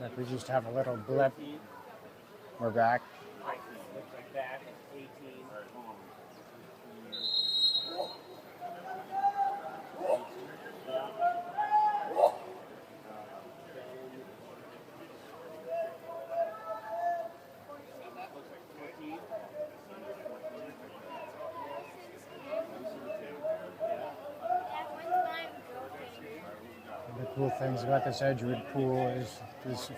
like we just have a little blip. We're back. Back 18. The cool things about this Edgewood pool is this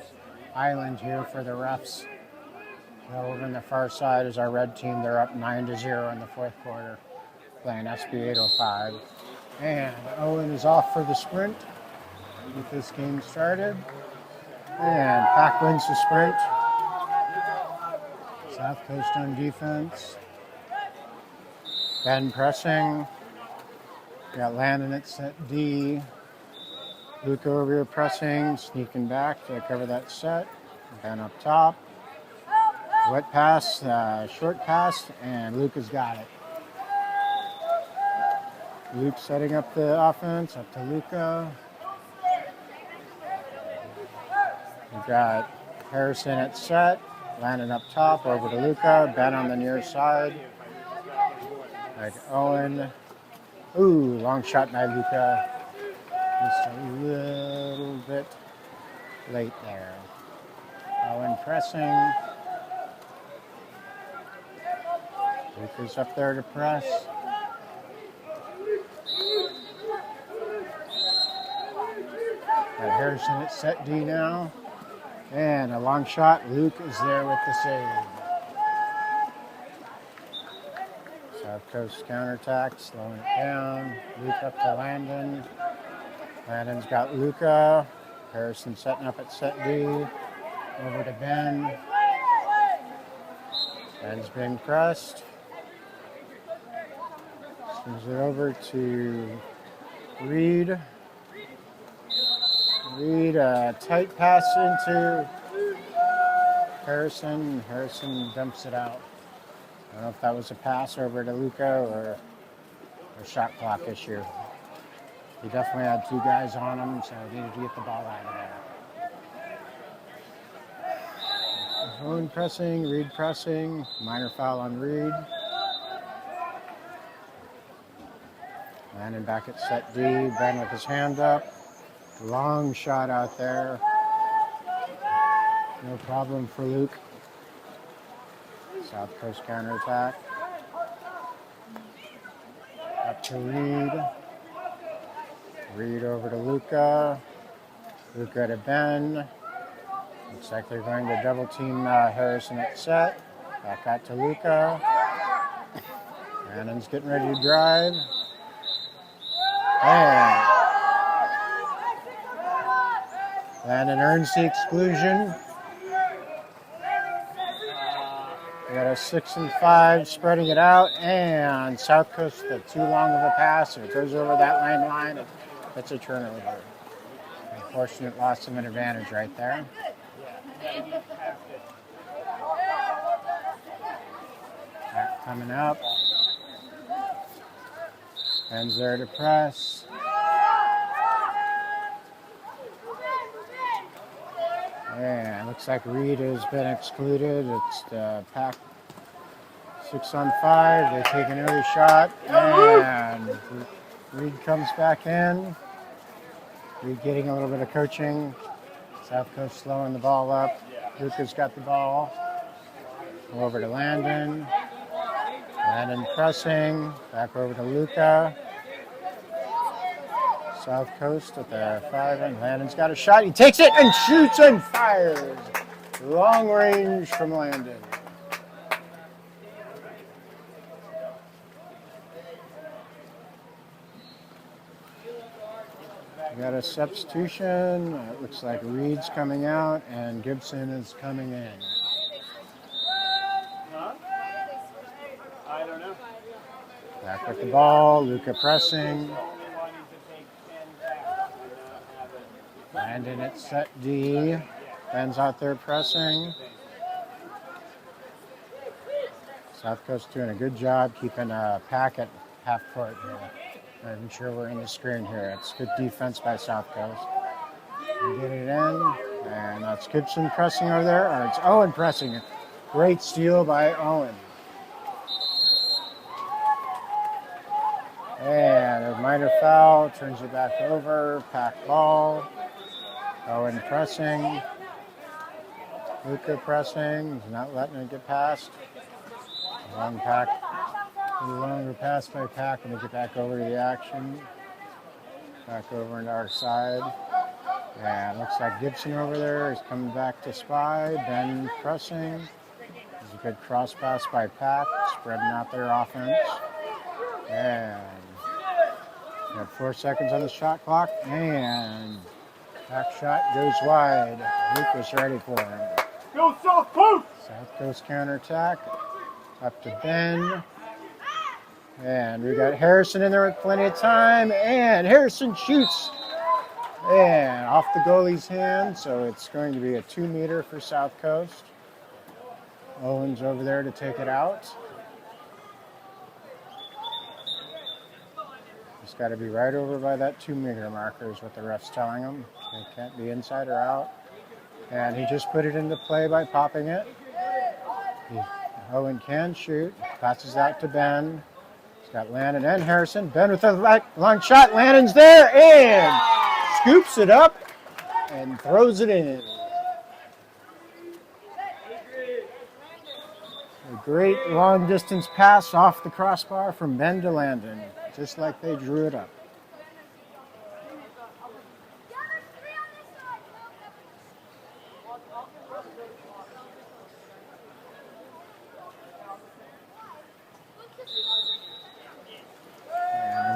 island here for the refs. Over on the far side is our red team. They're up 9-0 in the fourth quarter, playing SB 805. And Owen is off for the sprint. Get this game started. And PAC wins the sprint. South Coast on defense. Ben pressing. Got Landon at set D. Luke over here pressing, sneaking back to cover that set. Ben up top. Wet pass, short pass, and Luke has got it. Luke setting up the offense, up to Luca. We've got Harrison at set, Landon up top, over to Luca. Ben on the near side. Like Owen. Ooh, long shot by Luca. Just a little bit late there. Owen pressing. Luca's up there to press. Got Harrison at set D now. And a long shot. Luke is there with the save. South Coast counterattack, slowing it down. Luke up to Landon. Landon's got Luca. Harrison setting up at set D. Over to Ben. Ben's being pressed. Swings it over to Reed. Reed, a tight pass into Harrison. Harrison dumps it out. I don't know if that was a pass over to Luca or a shot clock issue. He definitely had two guys on him, so he needed to get the ball out of there. Owen pressing, Reed pressing, minor foul on Reed. Landon back at set D, Ben with his hand up. Long shot out there. No problem for Luke. South Coast counterattack. Up to Reed. Reed over to Luca. Luca to Ben. Looks like they're going to double team Harrison at set. Back out to Luca. Landon's getting ready to drive. And Landon earns the exclusion. We got a 6 and 5, spreading it out, and South Coast too long of a pass. It goes over that line. It's a turnover. Unfortunate loss of an advantage right there. Back coming up. Ben's there to press. And looks like Reed has been excluded. It's the PAC 6 on 5. They take an early shot, and Reed comes back in. Reed getting a little bit of coaching. South Coast slowing the ball up. Luca's got the ball. Over to Landon. Landon pressing. Back over to Luca. South Coast at the 5, and Landon's got a shot. He takes it and shoots and fires. Long range from Landon. We got a substitution. It looks like Reed's coming out and Gibson is coming in. I don't know. Back with the ball. Luca pressing. Landon at set D. Ben's out there pressing. South Coast doing a good job keeping PAC at half court here. Making sure we're in the screen here. It's good defense by South Coast. We get it in. And that's Gibson pressing over there, or it's Owen pressing. Great steal by Owen. And a minor foul, turns it back over, PAC ball. Owen pressing. Luca pressing, he's not letting it get past. Long PAC, a little longer pass by PAC, and we get back over to the action. Back over into our side. And looks like Gibson over there is coming back to spy. Ben pressing. There's a good cross pass by PAC, spreading out their offense. And we have 4 seconds on the shot clock, and PAC shot goes wide. Luke was ready for him. Go South Coast! South Coast counterattack. Up to Ben. And we got Harrison in there with plenty of time. And Harrison shoots. And off the goalie's hand. So it's going to be a 2-meter for South Coast. Owen's over there to take it out. It's got to be right over by that 2-meter marker is what the ref's telling him. It can't be inside or out. And he just put it into play by popping it. Owen can shoot. Passes out to Ben. He's got Landon and Harrison. Ben with a long shot. Landon's there and scoops it up and throws it in. A great long distance pass off the crossbar from Ben to Landon, just like they drew it up.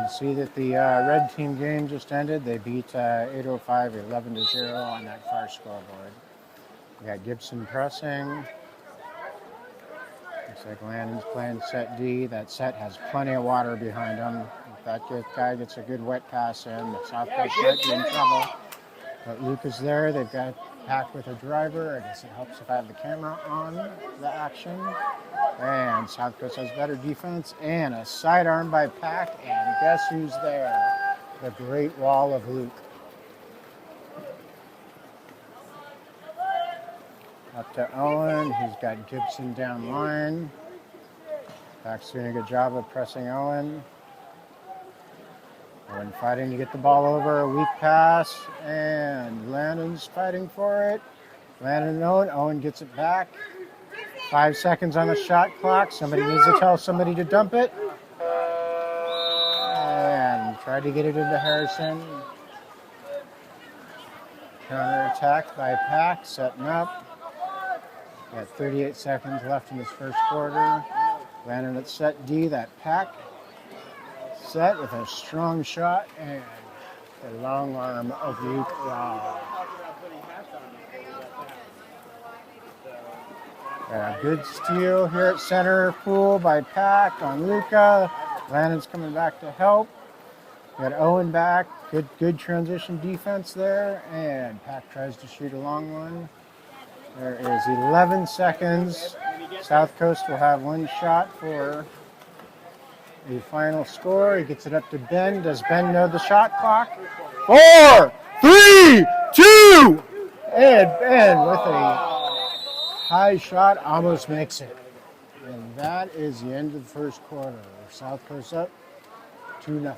See that the red team game just ended. They beat 805 11-0 on that far scoreboard. We got Gibson pressing. Looks like Landon's playing set D. That set has plenty of water behind him. If that guy gets a good wet pass in, the South Coast might be in trouble. But Luke is there. They've got PAC with a driver. I guess it helps if I have the camera on the action. And South Coast has better defense and a sidearm by PAC. And guess who's there? The Great Wall of Luke. Up to Owen. He's got Gibson down line. PAC's doing a good job of pressing Owen. Owen fighting to get the ball over. A weak pass. And Landon's fighting for it. Landon and Owen. Owen gets it back. 5 seconds on the shot clock. Somebody needs to tell somebody to dump it. And try to get it into Harrison. Counter attack by PAC, setting up. Got 38 seconds left in this first quarter. Landon at set D, that PAC set with a strong shot and the long arm of Luke Raw. A good steal here at center pool by PAC on Luca. Landon's coming back to help. Got Owen back. Good transition defense there. And PAC tries to shoot a long one. There is 11 seconds. South Coast will have one shot for the final score. He gets it up to Ben. Does Ben know the shot clock? 4, 3, 2, and Ben with a high shot almost makes it. And that is the end of the first quarter. South Coast up 2-0.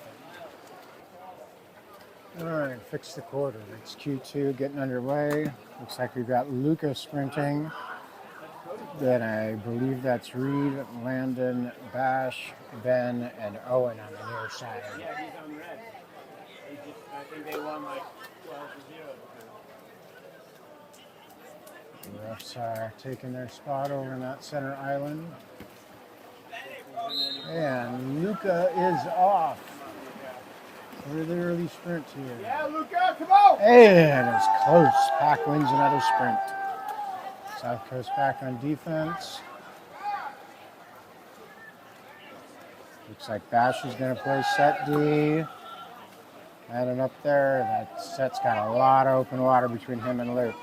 All right, fix the quarter. It's Q2 getting underway. Looks like we've got Luca sprinting. Then I believe that's Reed, Landon, Bash, Ben, and Owen on the near side. Yeah, he's on red. I think they won like 12-0. The refs are taking their spot over in that center island. And Luca is off. For the early sprint here. Yeah, Luca, come on! And it's close. PAC wins another sprint. South Coast back on defense. Looks like Bash is going to play set D. Landon up there. That set's got a lot of open water between him and Luke.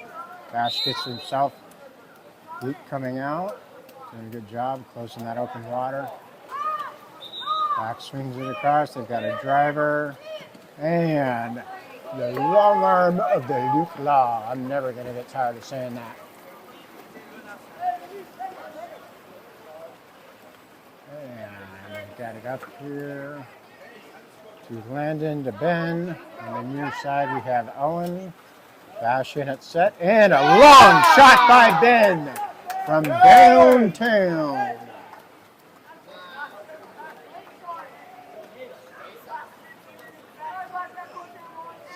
Bash gets himself. Luke coming out. Doing a good job closing that open water. Back swings it across. They've got a driver. And The long arm of the Luke Law. I'm never going to get tired of saying that. And got it up here to Landon, to Ben. On the near side, we have Owen. Bash in at set. And a long shot by Ben from downtown.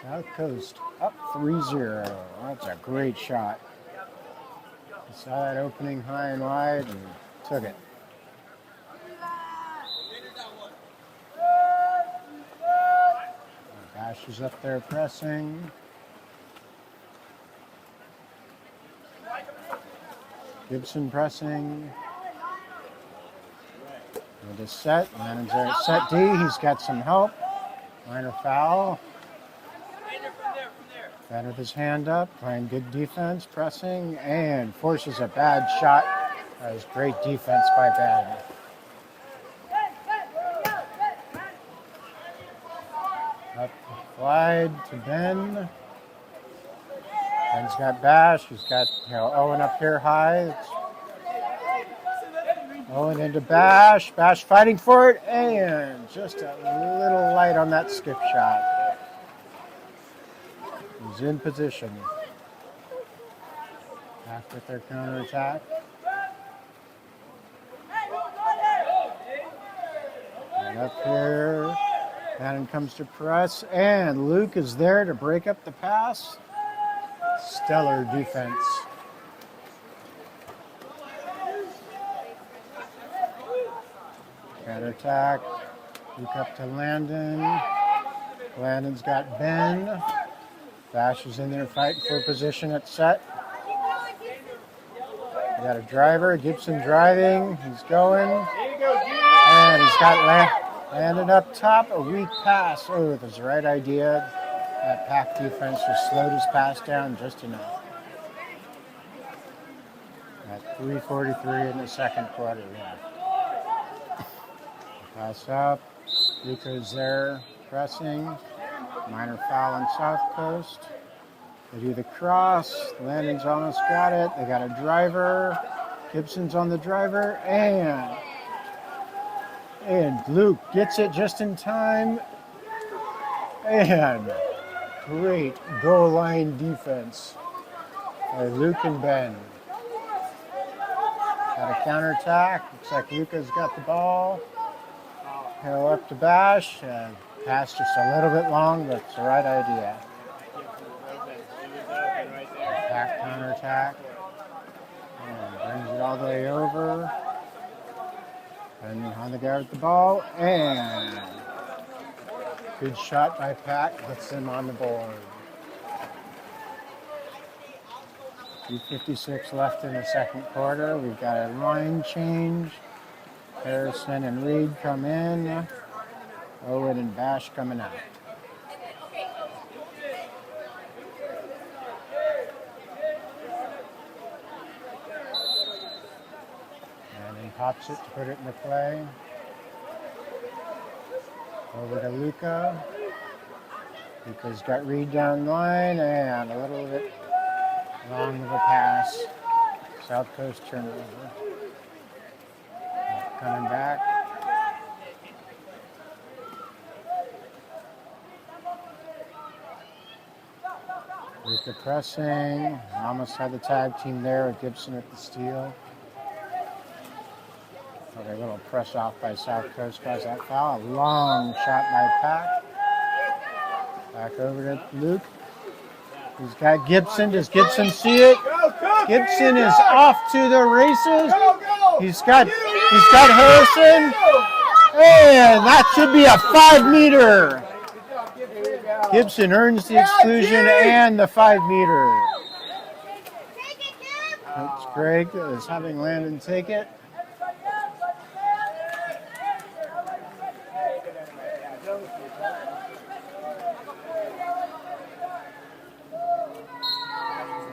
South Coast up 3-0. That's a great shot. I saw that opening high and wide and took it. Bash is up there pressing. Gibson pressing. With his set. Landon's there at set D. He's got some help. Minor foul. Ben with his hand up, playing good defense, pressing, and forces a bad shot. That was great defense by Ben. Up wide to Ben. Ben's got Bash. He's got Owen up here high. Owen into Bash. Bash fighting for it, and just a little light on that skip shot. He's in position. Back with their counterattack. And up here, Cannon comes to press, and Luke is there to break up the pass. Stellar defense. Counterattack. Luke up to Landon. Landon's got Ben. Bash is in there fighting for position at set. We got a driver, Gibson driving. He's going. And he's got Landon up top. A weak pass. Oh, that's the right idea. That PAC defense just slowed his pass down just enough. At 3:43 in the second quarter. Yeah. Pass up. Luca's there pressing. Minor foul on South Coast. They do the cross. Landon's almost got it. They got a driver. Gibson's on the driver. And Luke gets it just in time. And great goal line defense by Luke and Ben. Got a counterattack. Looks like Luca's got the ball. Hill up to Bash. Pass just a little bit long, but it's the right idea. Back counterattack. And brings it all the way over. And on the guy with the ball. And good shot by PAC. Gets them on the board. 2:56 left in the second quarter. We've got a line change. Harrison and Reed come in. Owen and Bash coming out. And he pops it to put it into play. Over to Luca. Luca's got Reed down line and a little bit long of a pass. South Coast turnover. Coming back. Luca pressing. Almost had the tag team there with Gibson at the steal. Okay, a little press off by South Coast caused that foul. A long shot by PAC. Back over to Luke. He's got Gibson. Does Gibson see it? Gibson is off to the races. He's got Harrison. And that should be a 5-meter. Gibson earns the exclusion and the 5-meter. That's Greg is having Landon take it.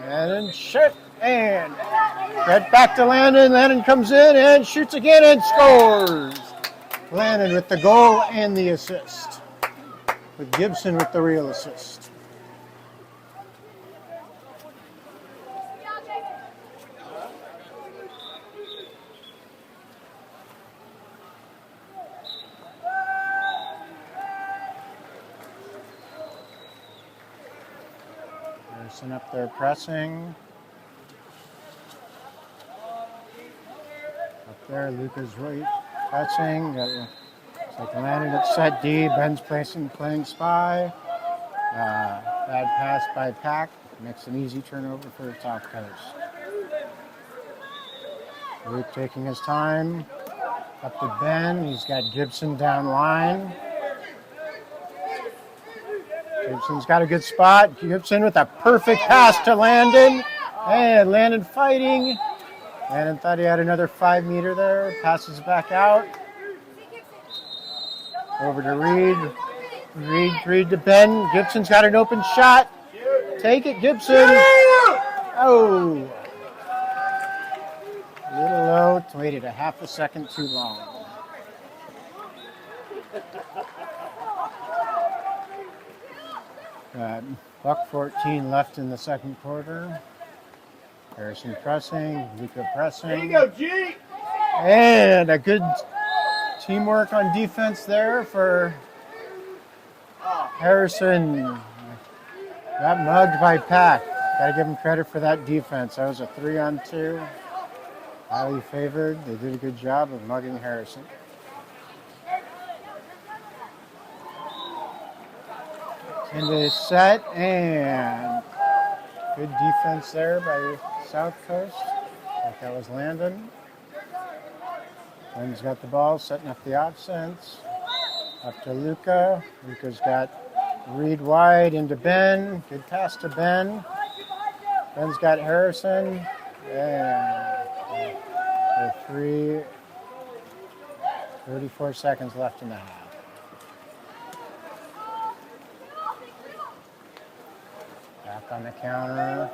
Landon shot and right back to Landon. Landon comes in and shoots again and scores. Landon with the goal and the assist. With Gibson with the real assist. Harrison up there pressing. Up there, Luca's right pressing. Looks like landed at set D. Ben's playing spy. Bad pass by PAC. Makes an easy turnover for the South Coast. Luke taking his time. Up to Ben. He's got Gibson down line. Gibson's got a good spot. Gibson with a perfect pass to Landon. And Landon fighting. Landon thought he had another 5 meter there. Passes back out. Over to Reed. Reed to Ben. Gibson's got an open shot. Take it, Gibson. Oh. A little low. Waited a half a second too long. Buck 14 left in the second quarter. Harrison pressing, Luca pressing. There you go, G! And a good teamwork on defense there for Harrison. Got mugged by PAC. Got to give him credit for that defense. That was a 3-on-2. Highly favored. They did a good job of mugging Harrison. Into the set, and good defense there by South Coast. I think that was Landon. Ben's got the ball, setting up the offense. Up to Luca. Luca's got Reed wide into Ben. Good pass to Ben. Ben's got Harrison. And 34 seconds left in the half. Back on the counter.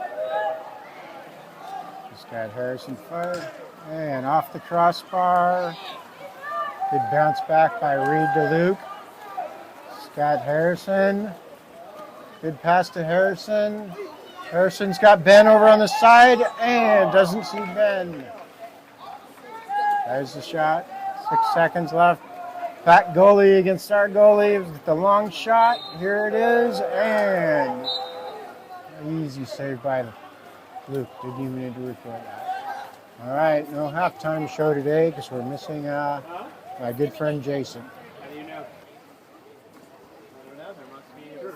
Just got Harrison fired. And off the crossbar. Good bounce back by Reed to Luke. Scott Harrison. Good pass to Harrison. Harrison's got Ben over on the side and doesn't see Ben. There's the shot. 6 seconds left. Back goalie against our goalie with the long shot. Here it is. And easy save by Luke. Didn't even need to record that. All right, no halftime show today because we're missing my good friend Jason. How do you know? I don't know. There must be a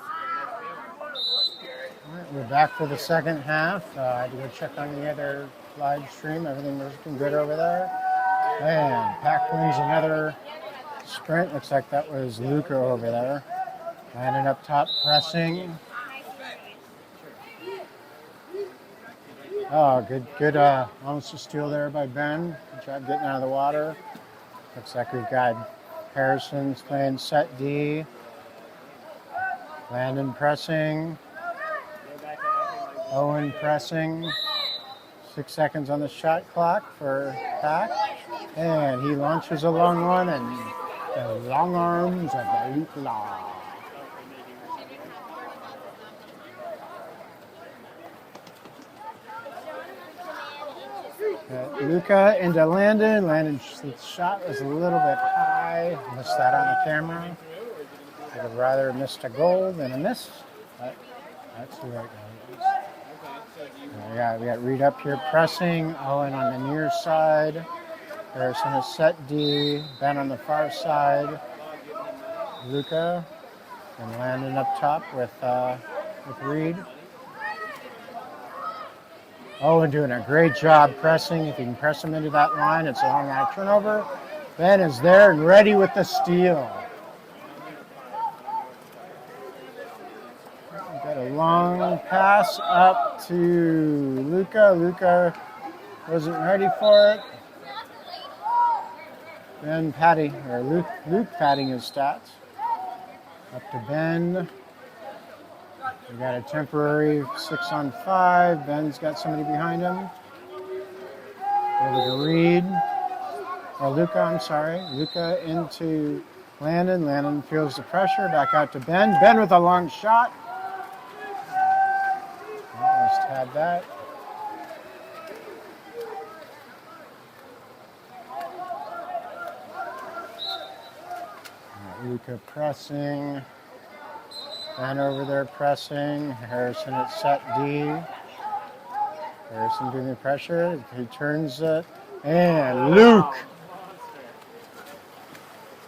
All right, we're back for the second half. I had to go check on the other live stream. Everything was looking good over there. And PAC wins another sprint. Looks like that was Luca over there. Landon up top pressing. Oh, good, almost a steal there by Ben. Good job getting out of the water. Looks like we've got Harrison's playing set D. Landon pressing. Owen pressing. 6 seconds on the shot clock for PAC. And he launches a long one, and the long arms of the Luke Law. Luca into Landon. Landon's shot was a little bit high. Missed that on the camera. Would have rather missed a goal than a miss. But that's the right goal. We got Reed up here pressing. Owen on the near side. Harrison is set D. Ben on the far side. Luca and Landon up top with Reed. Owen doing a great job pressing. If you can press him into that line, it's a long line turnover. Ben is there and ready with the steal. Got a long pass up to Luca. Luca wasn't ready for it. Ben Luke padding his stats. Up to Ben. We got a temporary 6-on-5. Ben's got somebody behind him. Over to Reed. Or Luca, I'm sorry. Luca into Landon. Landon feels the pressure. Back out to Ben. Ben with a long shot. Almost had that. Luca pressing. Ben over there pressing. Harrison at set D. Harrison doing the pressure. He turns it. And Luke,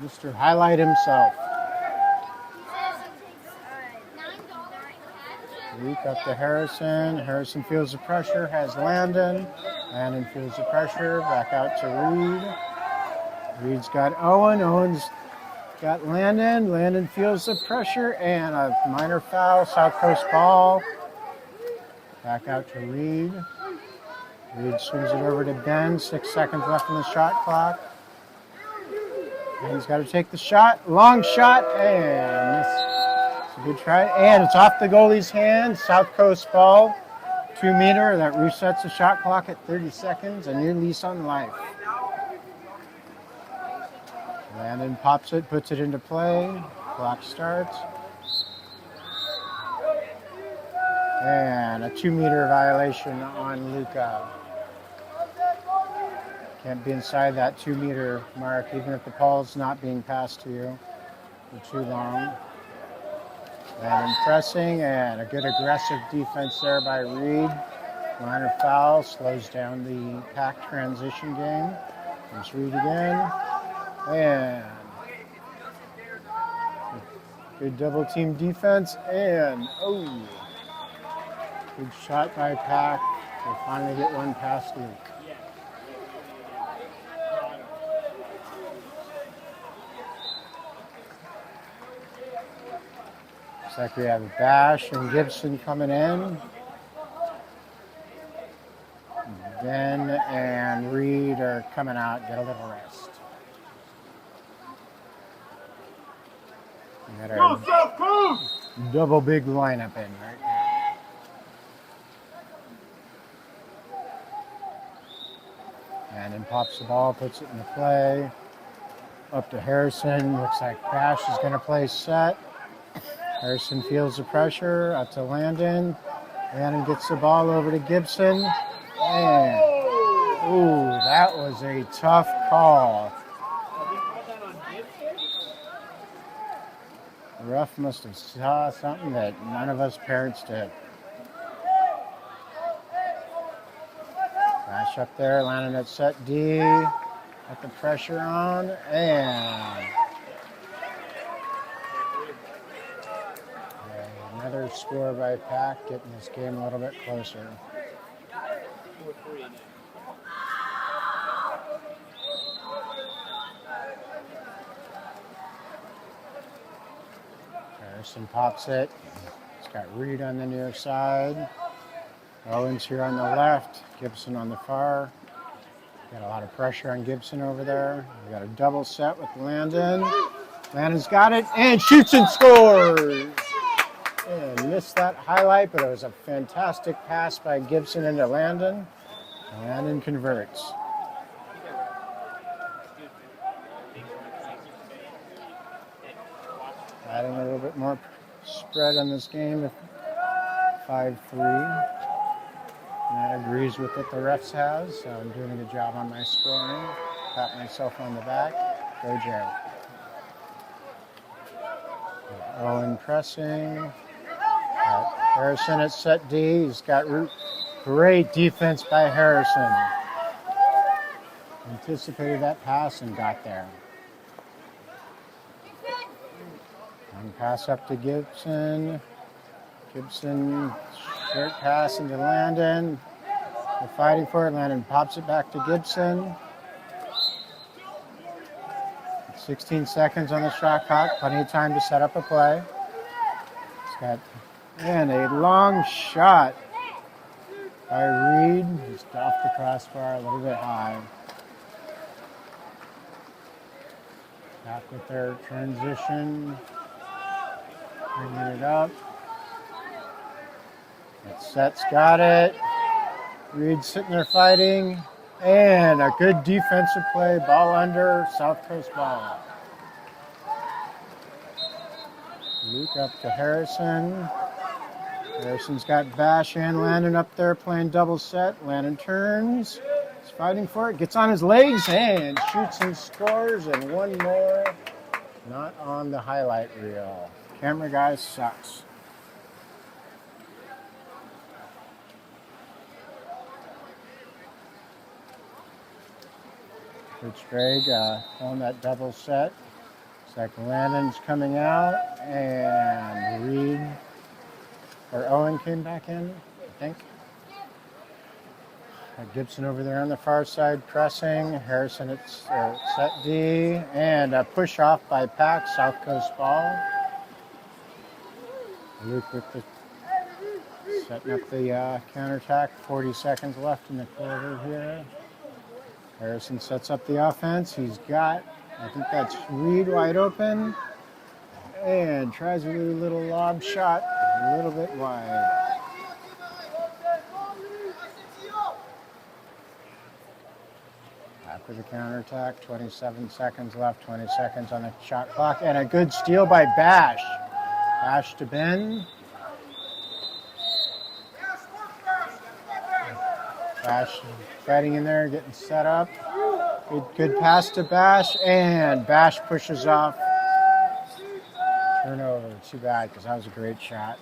Mr. Highlight himself. Luke up to Harrison. Harrison feels the pressure, has Landon. Landon feels the pressure, back out to Reed. Reed's got Owen. Owen's got Landon. Landon feels the pressure, and a minor foul, South Coast ball. Back out to Reed. Reed swings it over to Ben. 6 seconds left in the shot clock. Ben's got to take the shot. Long shot, and miss. It's a good try, and it's off the goalie's hand. South Coast ball, 2 meter. That resets the shot clock at 30 seconds. A new lease on life. Landon pops it, puts it into play. Clock starts. And a 2 meter violation on Luca. Can't be inside that 2 meter mark, even if the ball's not being passed to you for too long. Landon pressing, and a good aggressive defense there by Reed. Minor foul, slows down the PAC transition game. There's Reed again. And good double team defense, and good shot by PAC. They finally get one past Luke. Looks like we have Bash and Gibson coming in. Ben and Reed are coming out, get a little rest. We got our double big lineup in right now. And then pops the ball, puts it into play. Up to Harrison. Looks like Bash is going to play set. Harrison feels the pressure. Up to Landon. Landon gets the ball over to Gibson. And, that was a tough call. The ref must have saw something that none of us parents did. Bash up there, Landon at set D. Got the pressure on, and another score by PAC, getting this game a little bit closer. Harrison pops it. It's got Reed on the near side. Owens here on the left. Gibson on the far. Got a lot of pressure on Gibson over there. We got a double set with Landon. Landon's got it and shoots and scores. And missed that highlight, but it was a fantastic pass by Gibson into Landon. Landon converts. Adding a little bit more spread on this game with 5-3. Matt agrees with what the refs have, so I'm doing a good job on my scoring. Pat myself on the back. Go Joe. Owen pressing. Harrison at set D. He's got great defense by Harrison. Anticipated that pass and got there. One pass up to Gibson. Gibson, short pass into Landon. They're fighting for it. Landon pops it back to Gibson. 16 seconds on the shot clock. Plenty of time to set up a play. It's got a long shot by Reed. Just off the crossbar a little bit high. Back with their transition. Bringing it up. Set's got it. Reed's sitting there fighting. And a good defensive play. Ball under. South Coast ball. Luke up to Harrison. Harrison's got Bash and Landon up there playing double set. Landon turns. He's fighting for it. Gets on his legs and shoots and scores. And one more. Not on the highlight reel. Camera guy sucks. Coach Greg on that double set. Looks like Landon's coming out, and Reed or Owen came back in, I think. Gibson over there on the far side pressing. Harrison at set D, and a push off by PAC, South Coast ball. Luke with the setting up the counterattack. 40 seconds left in the quarter here. Harrison sets up the offense. He's got, I think that's Reed wide open, and tries a little lob shot, a little bit wide. After the counterattack, 27 seconds left, 20 seconds on the shot clock, and a good steal by Bash. Bash to Ben. Bash fighting in there, getting set up. Good pass to Bash, and Bash pushes off. Turnover, too bad, because that was a great shot.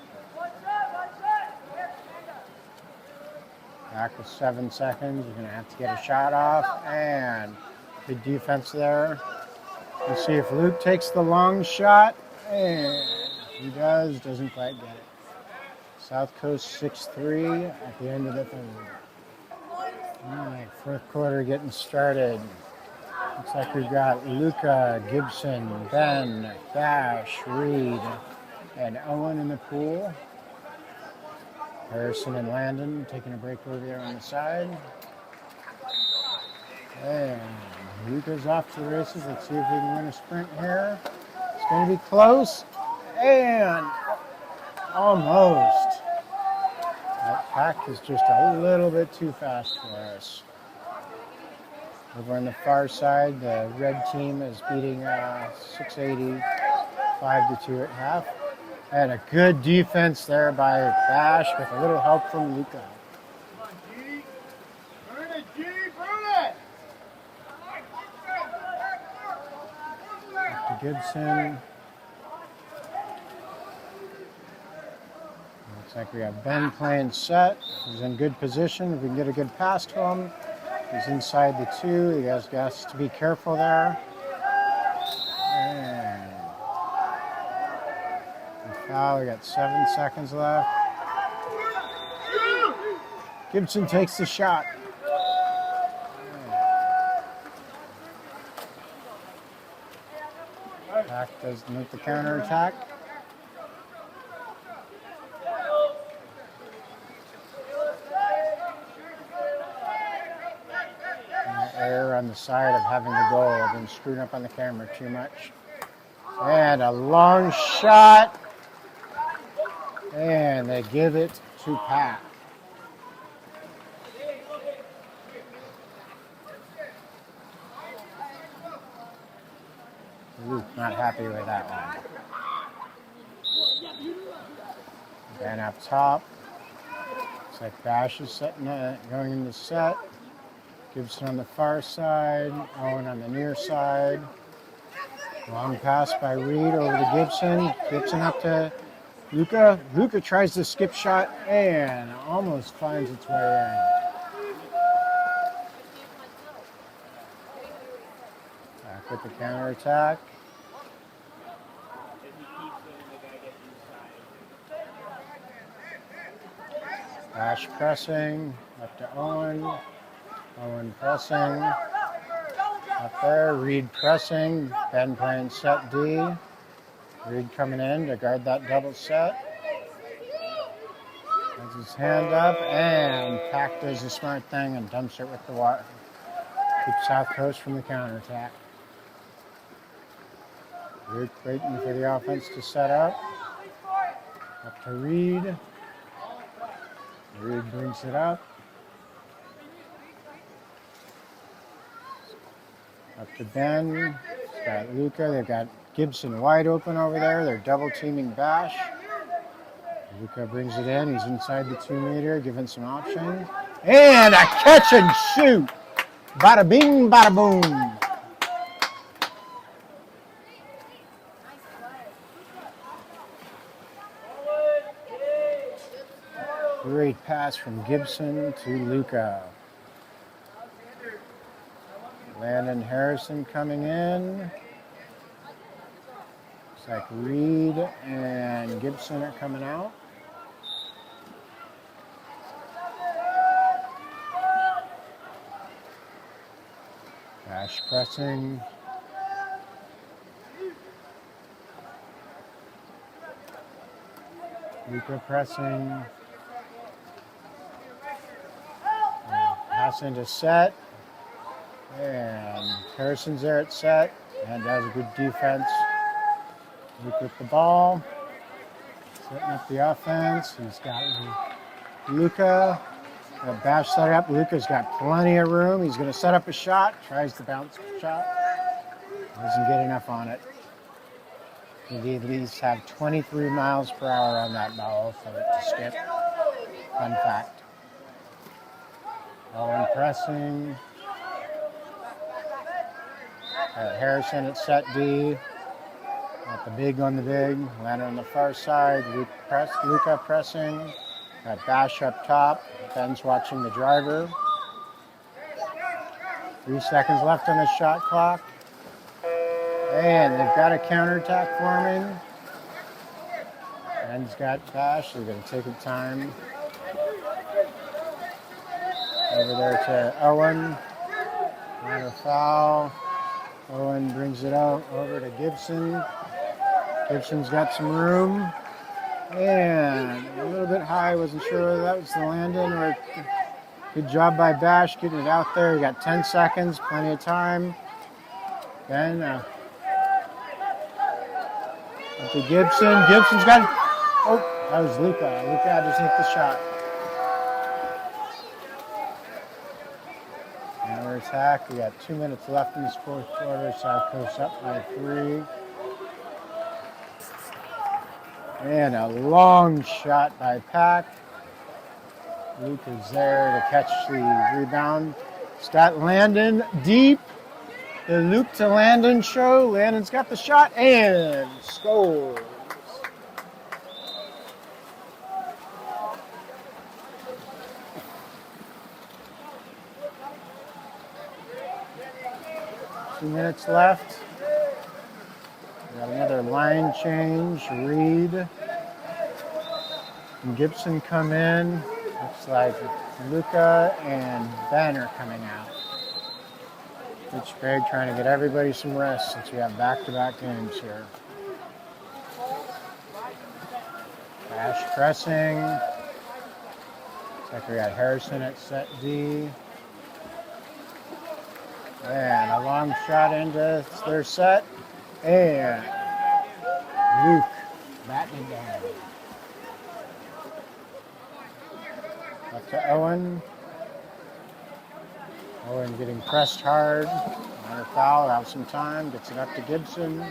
Back with 7 seconds. You're going to have to get a shot off, and good defense there. We'll see if Luke takes the long shot, and he does, doesn't quite get it. South Coast 6-3 at the end of the third. All right, fourth quarter getting started. Looks like we've got Luca, Gibson, Ben, Bash, Reed, and Owen in the pool. Harrison and Landon taking a break over there on the side. And Luca's off to the races. Let's see if we can win a sprint here. It's going to be close. And almost. That PAC is just a little bit too fast for us. Over on the far side, the red team is beating 680 5-2 at half. And a good defense there by Bash with a little help from Luca. Come on, G. Burn it, G. Burn it. Up to Gibson. Looks like we have Ben playing set. He's in good position. If we can get a good pass to him. He's inside the 2. He has to be careful there. And foul. We got 7 seconds left. Gibson takes the shot. PAC does make the counterattack. Error on the side of having the goal. I've been screwing up on the camera too much. And a long shot. And they give it to PAC. Luke not happy with that one. Ben up top. Looks like Bash is going in the set. Gibson on the far side. Owen on the near side. Long pass by Reed over to Gibson. Gibson up to Luca. Luca tries the skip shot and almost finds its way in. Back with the counterattack. Bash pressing. Up to Owen. Owen pressing. Up there. Reed pressing. Ben playing set D. Reed coming in to guard that double set. Has his hand up, and PAC does the smart thing and dumps it with the water. Keeps South Coast from the counterattack. Reed waiting for the offense to set up. Up to Reed. Reed brings it up. Up to Ben. It's got Luca. They've got Gibson wide open over there. They're double teaming Bash. Luca brings it in. He's inside the 2 meter, giving some options. And a catch and shoot. Bada bing, bada boom. Great pass from Gibson to Luca. Landon Harrison coming in. Looks like Reed and Gibson are coming out. Bash pressing. Luca pressing. Pass into set. And Harrison's there at set and does a good defense. Luke with the ball. Setting up the offense. He's got Luca. Bash set up. Luca's got plenty of room. He's going to set up a shot. Tries the bounce shot. Doesn't get enough on it. He at least have 23 miles per hour on that ball for it to skip. Fun fact. Owen pressing. Harrison at set D. Got the big on the big. Landon on the far side. Luca pressing. Got Bash up top. Ben's watching the driver. 3 seconds left on the shot clock. And they've got a counterattack forming. Ben's got Bash. They're going to take the time. Over there to Owen. Not a foul. Owen brings it out over to Gibson. Gibson's got some room. And a little bit high. Wasn't sure whether that was the Landon or good job by Bash getting it out there. You got 10 seconds, plenty of time. Then up to Gibson. Gibson's got it. Oh, that was Luca. Luca just hit the shot. Another attack. We got 2 minutes left in this fourth quarter. South Coast up by 3. And a long shot by PAC. Luke is there to catch the rebound. It's got Landon deep. The Luke to Landon show. Landon's got the shot and scores. Two minutes left. We got another line change. Reed and Gibson come in. Looks like Luca and Ben are coming out. Coach Craig trying to get everybody some rest since we have back-to-back games here. Bash pressing. Looks like we got Harrison at set D. And a long shot into their set. And Luke batting it down. Up to Owen. Owen getting pressed hard. Minor foul, have some time. Gets it up to Gibson.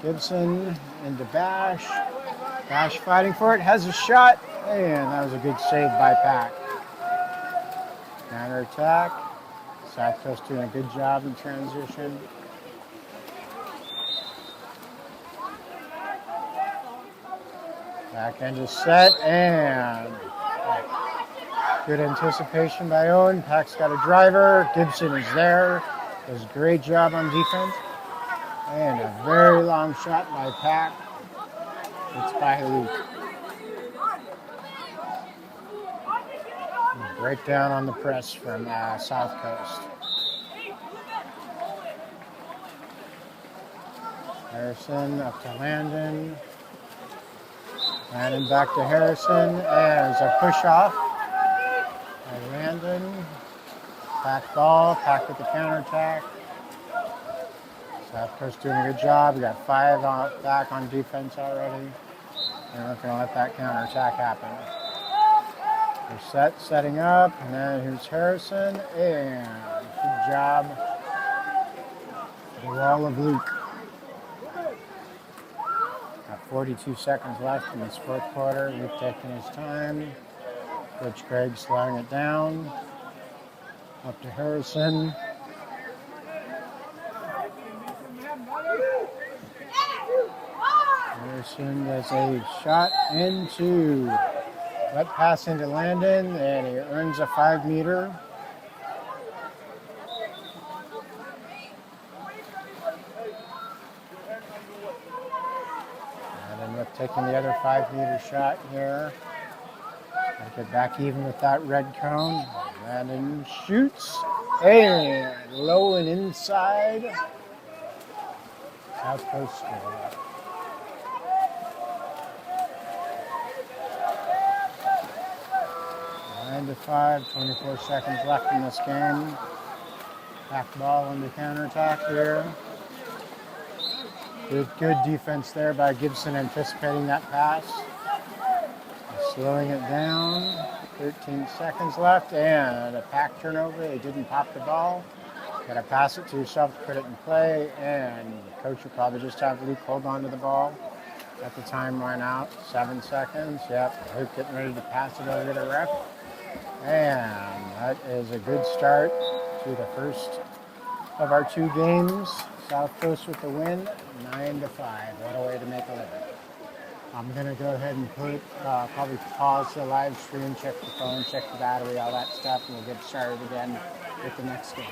Gibson into Bash. Bash fighting for it. Has a shot. And that was a good save by PAC. Counter attack. South Coast doing a good job in transition. Back end is set and good anticipation by Owen. PAC's got a driver. Gibson is there. Does a great job on defense. And a very long shot by PAC. It's by Luke. Breakdown on the press from South Coast. Harrison up to Landon. Landon back to Harrison. And there's a push off by Landon. PAC ball. PAC with the counterattack. South Coast doing a good job. We got 5 back on defense already. They're not going to let that counterattack happen. They're setting up, and then here's Harrison, and good job. The wall of Luke. Got 42 seconds left in this fourth quarter. Luke taking his time. Coach Craig slowing it down. Up to Harrison. Harrison does a shot into Wet pass into Landon, and he earns a 5-meter. Landon with taking the other 5-meter shot here. Gotta get back even with that red cone. Landon shoots, and low and inside. South Coast score. 9-5, 24 seconds left in this game. Back ball into counterattack here. Good defense there by Gibson, anticipating that pass. Slowing it down. 13 seconds left, and a PAC turnover. They didn't pop the ball. Got to pass it to yourself to put it in play, and the coach will probably just have Luke hold on to the ball. Let the time run out. 7 seconds. Yep, Luke getting ready to pass it over to the ref. And that is a good start to the first of our 2 games. South Coast with the win, 9-5. What a way to make a living. I'm going to go ahead and probably pause the live stream, check the phone, check the battery, all that stuff, and we'll get started again with the next game.